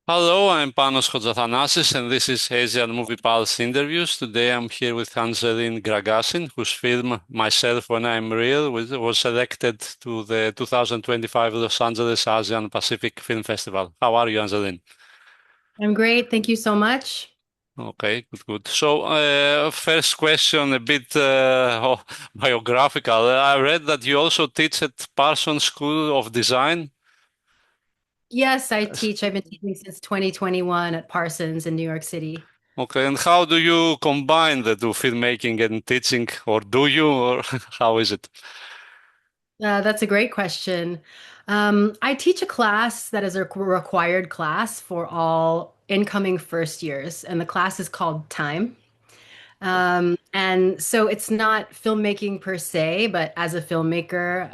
Hello, I'm Panos Kotzathanasis, and this is Asian Movie Pulse Interviews. Today I'm here with Angeline Gragasin, whose film Myself When I'm Real was selected to the 2025 Los Angeles Asian Pacific Film Festival. How are you, Angeline? I'm great. Thank you so much. Okay, good, good. So, first question, a bit biographical. I read that you also teach at Parsons School of Design. Yes, I teach. I've been teaching since 2021 at Parsons in New York City. Okay, and how do you combine the two, filmmaking and teaching, or do you, or how is it? That's a great question. I teach a class that is a required class for all incoming first years, and the class is called Time. And so it's not filmmaking per se, but as a filmmaker,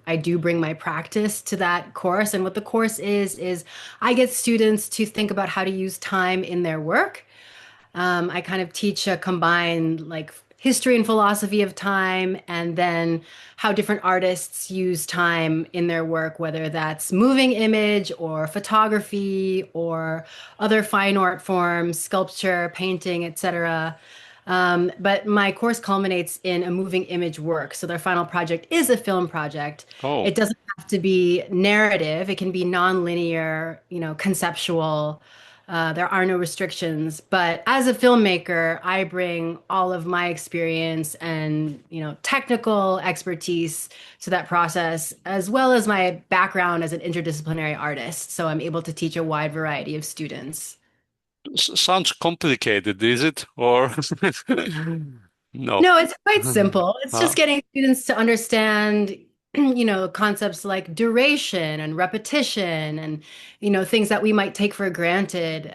I do bring my practice to that course. And what the course is I get students to think about how to use time in their work. I kind of teach a combined like history and philosophy of time, and then how different artists use time in their work, whether that's moving image or photography or other fine art forms, sculpture, painting, etc. But my course culminates in a moving image work. So their final project is a film project. Oh. It doesn't have to be narrative. It can be non-linear, conceptual. There are no restrictions. But as a filmmaker, I bring all of my experience and, technical expertise to that process, as well as my background as an interdisciplinary artist. So I'm able to teach a wide variety of students. Sounds complicated, is it? Or no? No, it's quite simple. It's Uh, just getting students to understand, concepts like duration and repetition and, things that we might take for granted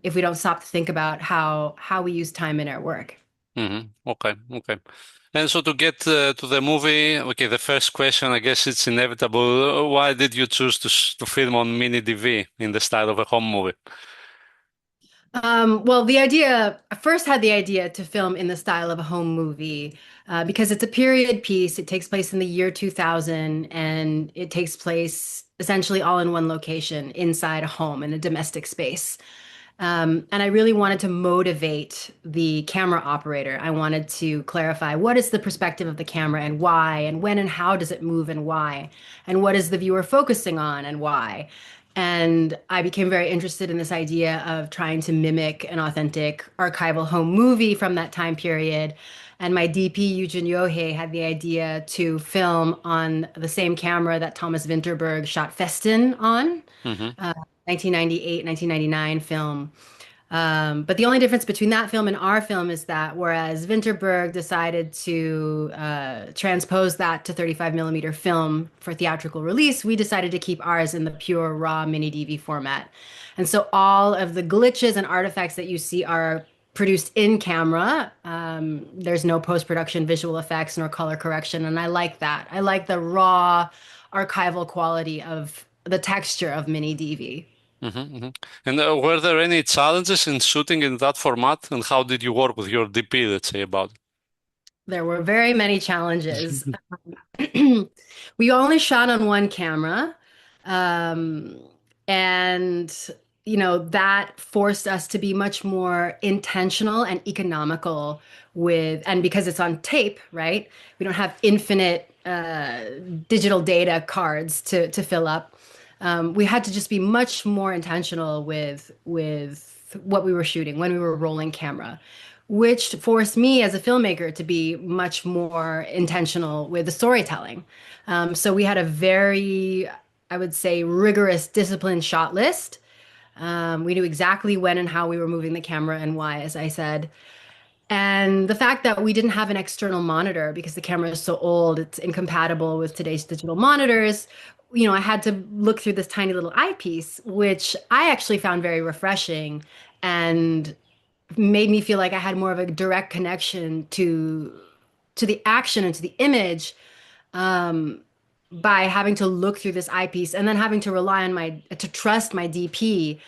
if we don't stop to think about how we use time in our work. Okay, okay. And so to get to the movie, okay, the first question, I guess it's inevitable. Why did you choose to film on MiniDV in the style of a home movie? Well, I first had the idea to film in the style of a home movie because it's a period piece. It takes place in the year 2000 and it takes place essentially all in one location inside a home in a domestic space. And I really wanted to motivate the camera operator. I wanted to clarify what is the perspective of the camera and why, and when and how does it move and why, and what is the viewer focusing on and why. And I became very interested in this idea of trying to mimic an authentic archival home movie from that time period. And my DP, Eugen Yohei, had the idea to film on the same camera that Thomas Vinterberg shot Festen on, Hmm. 1998, 1999 film. But the only difference between that film and our film is that whereas Vinterberg decided to transpose that to 35 millimeter film for theatrical release, we decided to keep ours in the pure raw mini DV format. And so all of the glitches and artifacts that you see are produced in camera. There's no post-production visual effects nor color correction. And I like that. I like the raw archival quality of the texture of mini DV. Hmm. And were there any challenges in shooting in that format? And how did you work with your DP, let's say, about There were very many challenges. it? We only shot on one camera. Um, and, that forced us to be much more intentional and economical and because it's on tape, right? We don't have infinite digital data cards to fill up. We had to just be much more intentional with what we were shooting when we were rolling camera, which forced me as a filmmaker to be much more intentional with the storytelling. So we had a very, I would say, rigorous, disciplined shot list. We knew exactly when and how we were moving the camera and why, as I said. And the fact that we didn't have an external monitor because the camera is so old, it's incompatible with today's digital monitors. I had to look through this tiny little eyepiece, which I actually found very refreshing and made me feel like I had more of a direct connection to the action and to the image um, by having to look through this eyepiece and then having to rely on my to trust my DP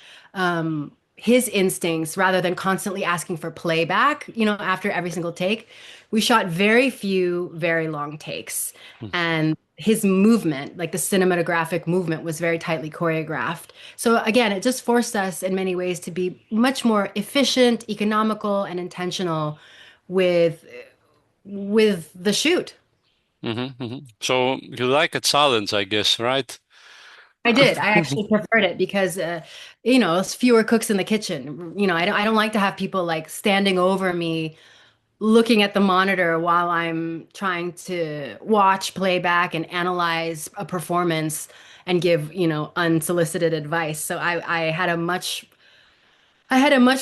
his instincts rather than constantly asking for playback, after every single take. We shot very few, very long takes. And his movement, like the cinematographic movement, was very tightly choreographed. So again, it just forced us in many ways to be much more efficient, economical, and intentional with the shoot. So you like a challenge, I guess, right? I did. I actually preferred it because, it's fewer cooks in the kitchen. I don't like to have people like standing over me, looking at the monitor while I'm trying to watch playback and analyze a performance and give, unsolicited advice. So I had a much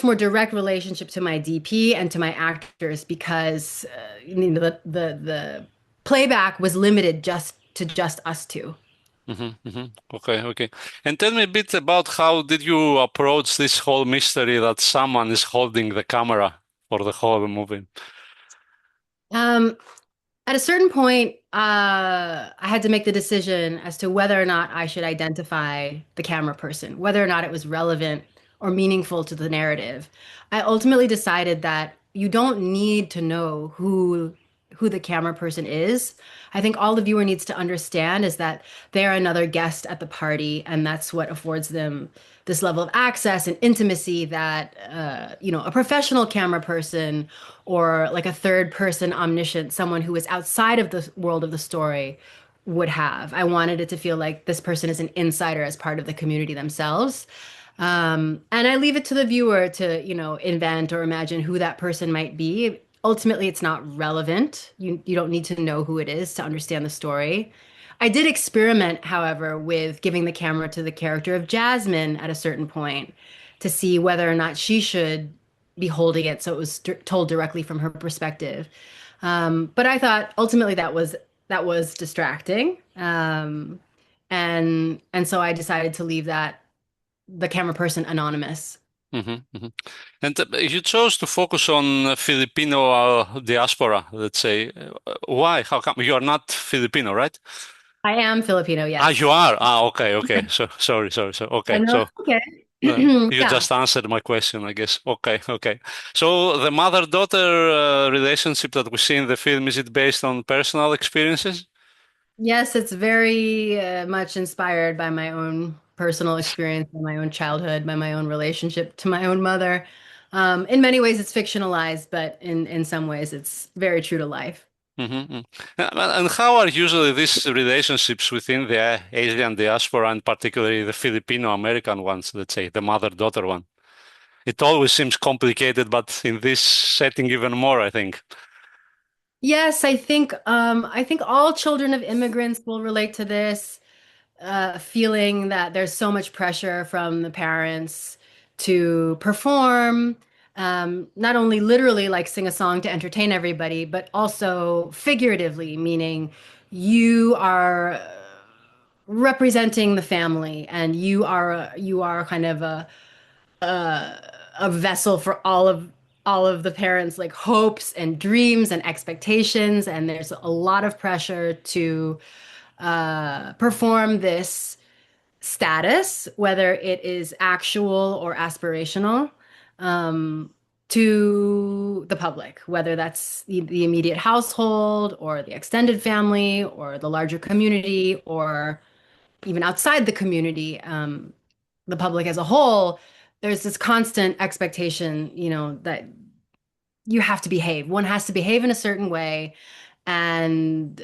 more direct relationship to my DP and to my actors because, the playback was limited just us two. Okay, okay. And tell me a bit about how did you approach this whole mystery that someone is holding the camera for the whole movie? Um, At a certain point, I had to make the decision as to whether or not I should identify the camera person, whether or not it was relevant or meaningful to the narrative. I ultimately decided that you don't need to know who the camera person is. I think all the viewer needs to understand is that they're another guest at the party, and that's what affords them this level of access and intimacy that a professional camera person or like a third person omniscient, someone who is outside of the world of the story would have. I wanted it to feel like this person is an insider as part of the community themselves. And I leave it to the viewer to, invent or imagine who that person might be. Ultimately, it's not relevant. You don't need to know who it is to understand the story. I did experiment, however, with giving the camera to the character of Jasmine at a certain point to see whether or not she should be holding it, so it was told directly from her perspective. But I thought ultimately that was distracting, and so I decided to leave the camera person anonymous. And you chose to focus on Filipino diaspora, let's say. Why? How come you are not Filipino, right? I am Filipino, Ah, you yes. are. Ah, okay, okay. So sorry, sorry. So I okay. know. So Okay. you Yeah. just answered my question, I guess. Okay, okay. So the mother-daughter relationship that we see in the film, is it based on personal experiences? Yes, it's very much inspired by my own personal experience, by my own childhood, by my own relationship to my own mother. In many ways, it's fictionalized, but in some ways, it's very true to life. Mm-hmm. And how are usually these relationships within the Asian diaspora, and particularly the Filipino-American ones, let's say, the mother-daughter one? It always seems complicated, but in this setting even more, I think. Yes, I think all children of immigrants will relate to this. Feeling that there's so much pressure from the parents to perform, not only literally like sing a song to entertain everybody, but also figuratively, meaning you are representing the family and you are kind of a vessel for all of the parents' like hopes and dreams and expectations, and there's a lot of pressure to perform this status, whether it is actual or aspirational, um, to the public, whether that's the immediate household or the extended family or the larger community or even outside the community, the public as a whole. There's this constant expectation, that you have to behave. One has to behave in a certain way, and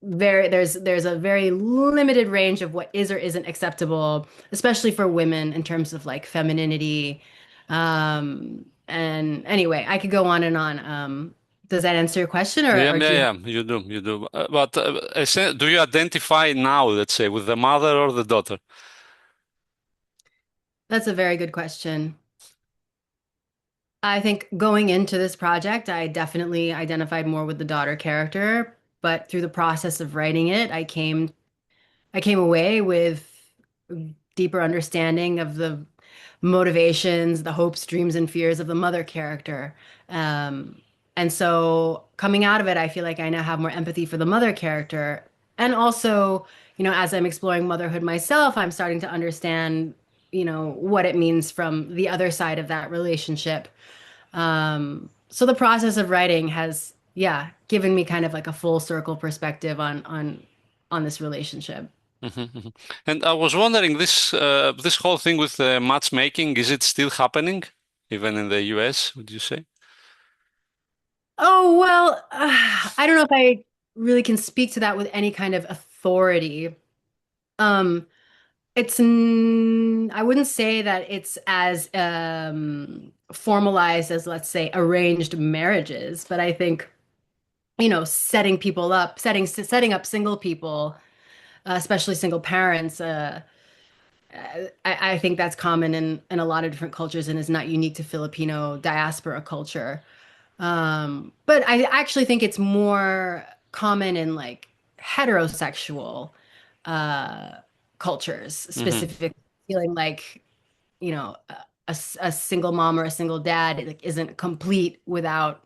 there's a very limited range of what is or isn't acceptable, especially for women in terms of like femininity. And anyway, I could go on and on. Does that answer your question, or, Yeah, or do yeah, you have? yeah, you do, you do. But do you identify now, let's say, with the mother or the daughter? That's a very good question. I think going into this project, I definitely identified more with the daughter character, but through the process of writing it, I came away with deeper understanding of the motivations, the hopes, dreams, and fears of the mother character. Um, and so coming out of it, I feel like I now have more empathy for the mother character. And also, as I'm exploring motherhood myself, I'm starting to understand. what it means from the other side of that relationship. So the process of writing has, yeah, given me kind of like a full circle perspective on this relationship. Mhm. And I was wondering, this whole thing with matchmaking, is it still happening, even in the US, would you say? Oh, well, I don't know if I really can speak to that with any kind of authority. Um, I wouldn't say that it's as formalized as, let's say, arranged marriages, but I think, setting people up, setting up single people, especially single parents, I think that's common in a lot of different cultures and is not unique to Filipino diaspora culture. But I actually think it's more common in like heterosexual uh, cultures, Hmm. specifically feeling like, a single mom or a single dad like, isn't complete without,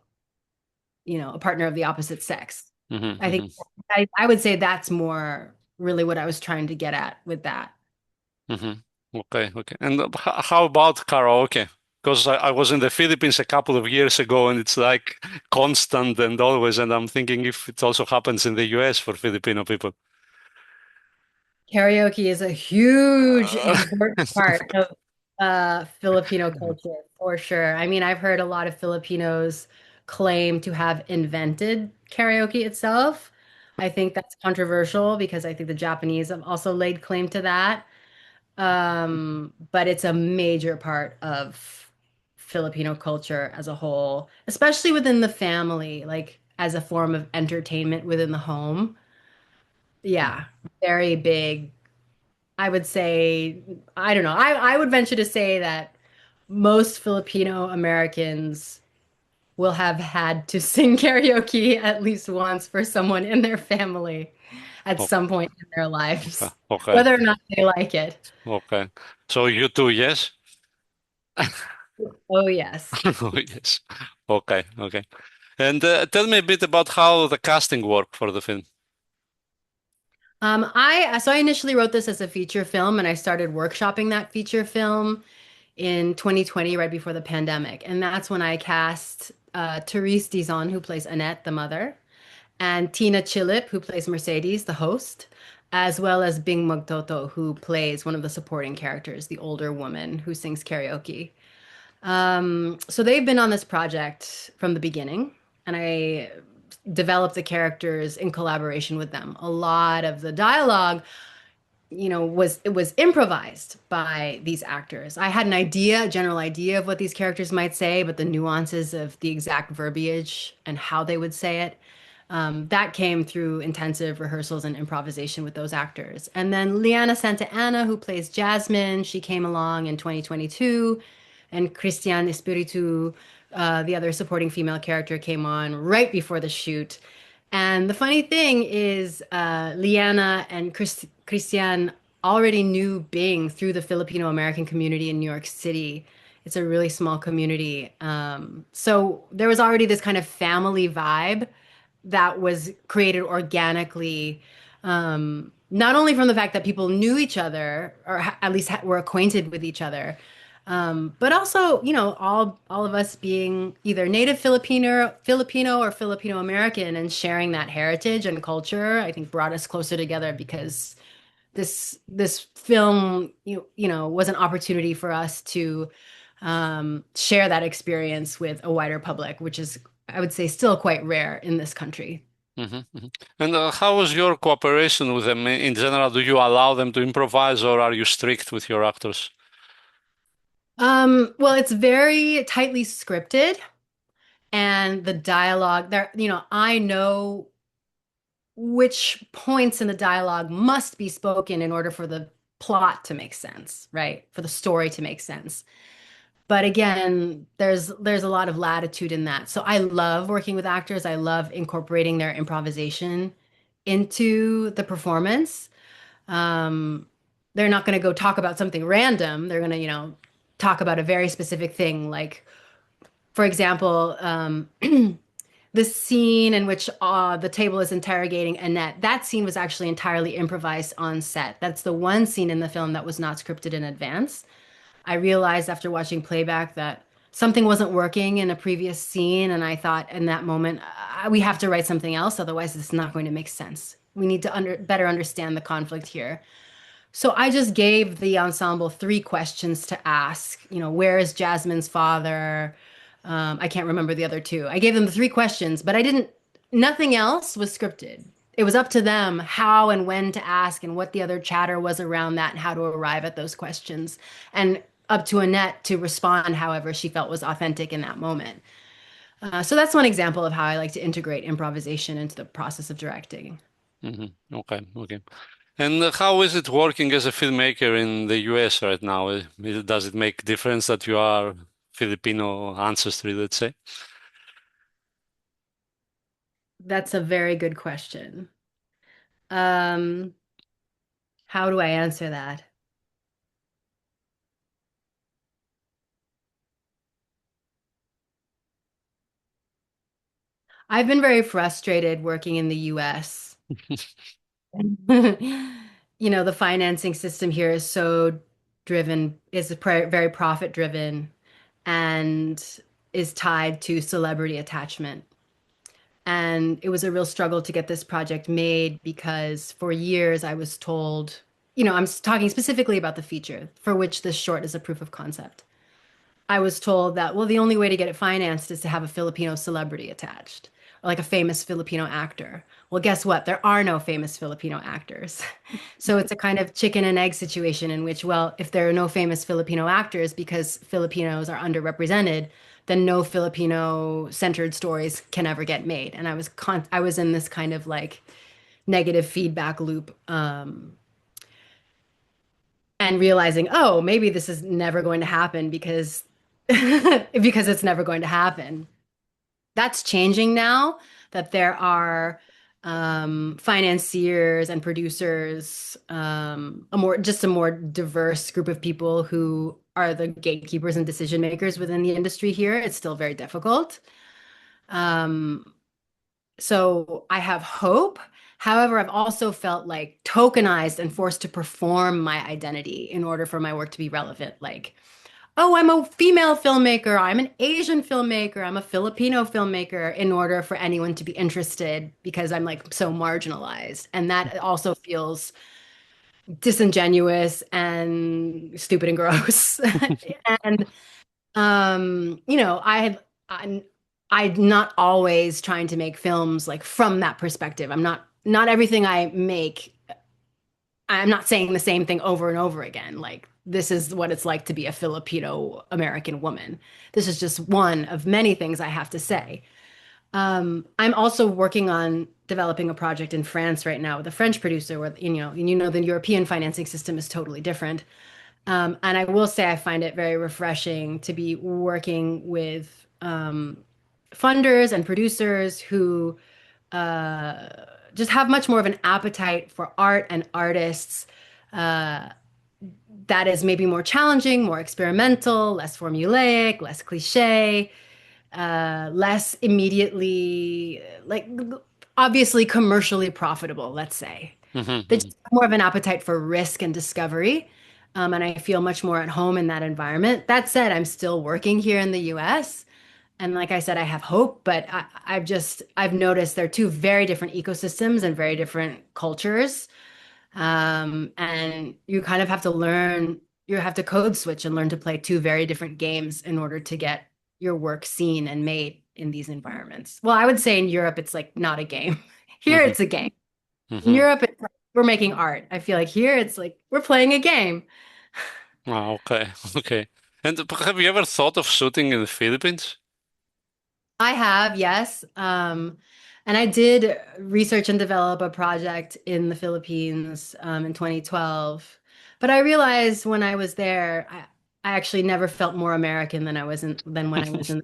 a partner of the opposite sex. Hmm. I think Hmm. I would say that's more really what I was trying to get at with that. Hmm. Okay, okay. And how about karaoke? Because I was in the Philippines a couple of years ago, and it's like constant and always, and I'm thinking if it also happens in the US for Filipino people. Karaoke is a huge, Uh, important part of Filipino culture for sure. I mean, I've heard a lot of Filipinos claim to have invented karaoke itself. I think that's controversial because I think the Japanese have also laid claim to that. But it's a major part of Filipino culture as a whole, especially within the family, like as a form of entertainment within the home. Yeah, very big. I would say, I don't know. I would venture to say that most Filipino Americans will have had to sing karaoke at least once for someone in their family at Oh, some point in their okay, lives, okay, whether or not they like it. okay. So you too, yes? Oh, yes. Oh, yes. Okay, okay. And tell me a bit about how the casting worked for the film. I initially wrote this as a feature film and I started workshopping that feature film in 2020, right before the pandemic. And that's when I cast Therese Dizon, who plays Annette, the mother, and Tina Chilip, who plays Mercedes, the host, as well as Bing Magtoto, who plays one of the supporting characters, the older woman who sings karaoke. So they've been on this project from the beginning, and I developed the characters in collaboration with them. A lot of the dialogue, was improvised by these actors. I had an idea, a general idea of what these characters might say, but the nuances of the exact verbiage and how they would say it, that came through intensive rehearsals and improvisation with those actors. And then Lianah Sta, who plays Jasmine, she came along in 2022, and Christian Espiritu, the other supporting female character, came on right before the shoot. And the funny thing is, Liana and Christian already knew Bing through the Filipino-American community in New York City. It's a really small community. So there was already this kind of family vibe that was created organically, not only from the fact that people knew each other, or at least were acquainted with each other, but also, all of us being either native Filipino or Filipino American and sharing that heritage and culture, I think brought us closer together because this film, was an opportunity for us to share that experience with a wider public, which is, I would say, still quite rare in this country. Hmm. Hmm. And how was your cooperation with them in general? Do you allow them to improvise or are you strict with your actors? Well, it's very tightly scripted, and the dialogue there, I know which points in the dialogue must be spoken in order for the plot to make sense, right? For the story to make sense. But again, there's a lot of latitude in that. So I love working with actors. I love incorporating their improvisation into the performance. Um, they're not going to go talk about something random. They're going to, talk about a very specific thing. Like, for example, the scene in which the table is interrogating Annette, that scene was actually entirely improvised on set. That's the one scene in the film that was not scripted in advance. I realized after watching playback that something wasn't working in a previous scene, and I thought in that moment, we have to write something else, otherwise it's not going to make sense. We need to better understand the conflict here. So I just gave the ensemble three questions to ask. Where is Jasmine's father? I can't remember the other two. I gave them the three questions, but I didn't, nothing else was scripted. It was up to them how and when to ask and what the other chatter was around that and how to arrive at those questions. And up to Annette to respond however she felt was authentic in that moment. So that's one example of how I like to integrate improvisation into the process of directing. Okay, okay. And how is it working as a filmmaker in the US right now? Does it make difference that you are Filipino ancestry, let's say? That's a very good question. Um, how do I answer that? I've been very frustrated working in the US. The financing system here is so driven, is very profit driven and is tied to celebrity attachment. And it was a real struggle to get this project made because for years I was told, I'm talking specifically about the feature for which this short is a proof of concept. I was told that, well, the only way to get it financed is to have a Filipino celebrity attached, or like a famous Filipino actor. Well, guess what? There are no famous Filipino actors. So it's a kind of chicken and egg situation in which, well, if there are no famous Filipino actors because Filipinos are underrepresented, then no Filipino centered stories can ever get made. And I was in this kind of like negative feedback loop. And realizing, oh, maybe this is never going to happen because because it's never going to happen. That's changing now that there are financiers and producers, a more diverse group of people who are the gatekeepers and decision makers within the industry here. It's still very difficult. Um, so I have hope. However, I've also felt like tokenized and forced to perform my identity in order for my work to be relevant. Like, oh, I'm a female filmmaker, I'm an Asian filmmaker, I'm a Filipino filmmaker, in order for anyone to be interested because I'm like so marginalized. And that also feels disingenuous and stupid and gross. And I'm not always trying to make films like from that perspective. Not everything I make, I'm not saying the same thing over and over again. Like, this is what it's like to be a Filipino-American woman. This is just one of many things I have to say. I'm also working on developing a project in France right now with a French producer where, the European financing system is totally different. And I will say I find it very refreshing to be working with funders and producers who uh, just have much more of an appetite for art and artists uh, that is maybe more challenging, more experimental, less formulaic, less cliche, less immediately, like obviously commercially profitable, let's say. They Hmm. just have more of an appetite for risk and discovery. And I feel much more at home in that environment. That said, I'm still working here in the US. And like I said, I have hope, but I've noticed there are two very different ecosystems and very different cultures. And you kind of have to you have to code switch and learn to play two very different games in order to get your work seen and made in these environments. Well, I would say in Europe, it's like not a game. Here, Hmm. it's a game. In Hmm. Europe, it's like we're making art. I feel like here, it's like we're playing a game. Ah, okay, okay. And have you ever thought of shooting in the Philippines? I have, yes. And I did research and develop a project in the Philippines in 2012. But I realized when I was there, I actually never felt more American than when I was in.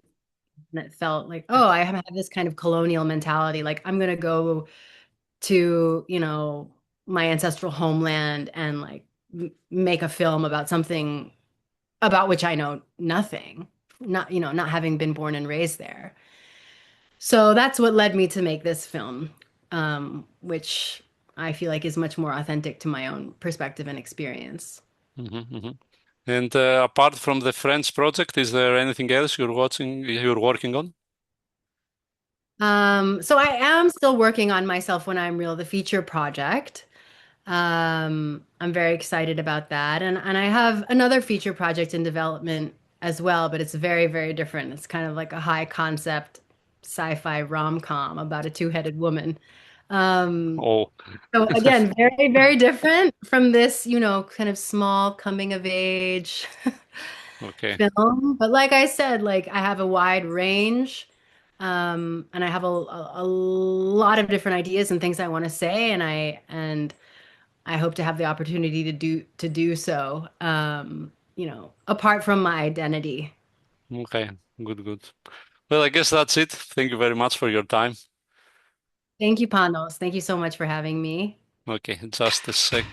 And it felt like, oh, I have this kind of colonial mentality. Like I'm gonna go to, my ancestral homeland and like make a film about something about which I know nothing. Not having been born and raised there. So that's what led me to make this film, which I feel like is much more authentic to my own perspective and experience. Hmm. And apart from the French project, is there anything else you're working on? So I am still working on Myself When I'm Real, the feature project. I'm very excited about that. And I have another feature project in development as well, but it's very, very different. It's kind of like a high concept sci-fi rom-com about a two-headed woman. Um, Oh, so again, very, very different from this, kind of small coming of age okay. film. But like I said, like I have a wide range, and I have a lot of different ideas and things I want to say, and I hope to have the opportunity to do so, apart from my identity. Okay. Good, good. Well, I guess that's it. Thank you very much for your time. Thank you, Panos. Thank you so much for having me. Okay, just a sec.